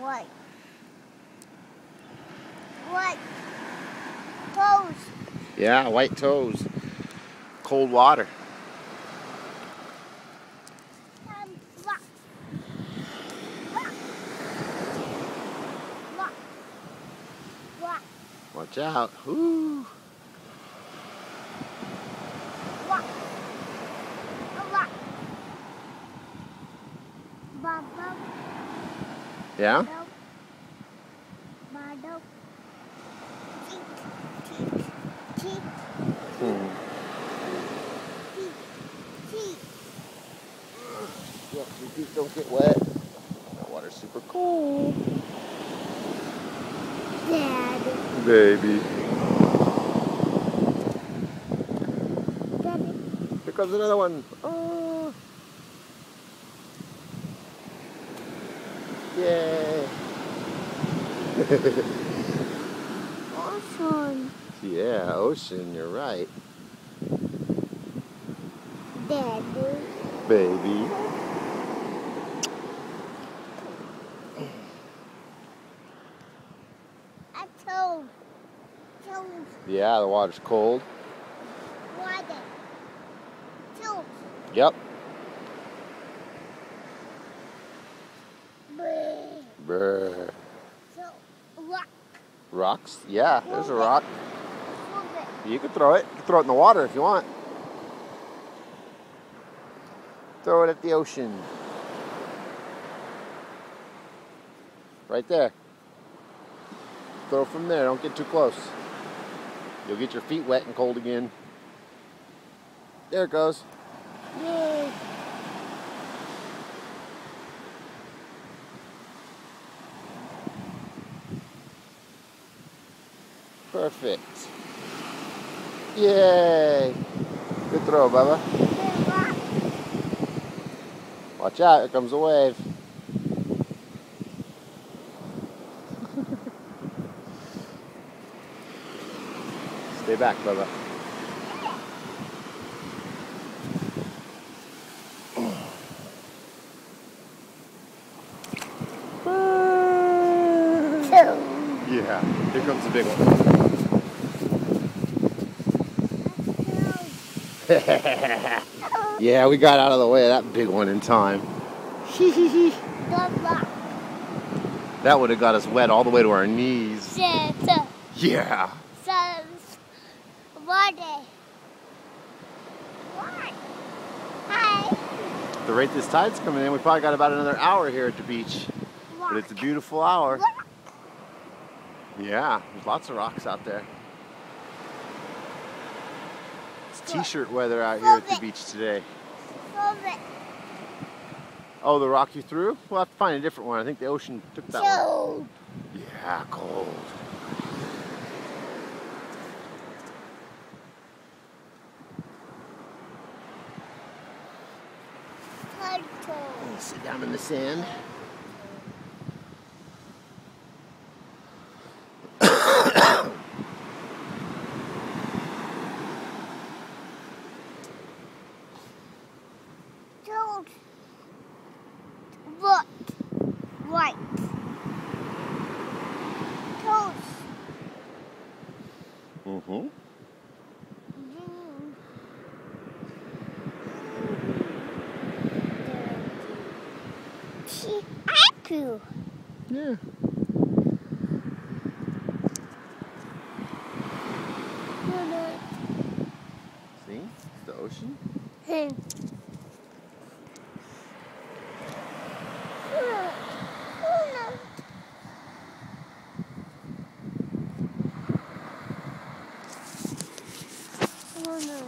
White. White. Toes. Yeah, white toes. Cold water. Rock. Rock. Rock. Rock. Watch out. Ooh. Rock. Rock. Bubble. Yeah? Bottle. Teeth. Yep, your feet don't get wet. That water's super cold. Dad. Baby. Daddy. Here comes another one. Oh. Yay. Ocean. Yeah, ocean, you're right. Daddy. Baby. A toad. Toad. Yeah, the water's cold. Water. Toad. Yep. Brr. Brr. So, rock. Rocks? Yeah, there's a rock. Move it. You can throw it. You can throw it in the water if you want. Throw it at the ocean. Right there. Throw from there. Don't get too close. You'll get your feet wet and cold again. There it goes. Yay. Perfect. Yay. Good throw, Bubba. The rock. Watch out. Here comes a wave. Stay back, Bubba. Yeah, here comes the big one. Yeah, we got out of the way of that big one in time. The rock. That would have got us wet all the way to our knees. Santa. Yeah. Sun's water. What? Hi. At the rate this tide's coming in, we probably got about another hour here at the beach. But it's a beautiful hour. Yeah, there's lots of rocks out there. It's t-shirt weather out here at the beach today. Move it. Oh, the rock you threw? We'll have to find a different one. I think the ocean took that one. Toad. Yeah, cold. Turtle. Sit down in the sand. Toad. What? White. Toes. Mm-hmm. Apple. Yeah. See? It's the ocean. Oh no.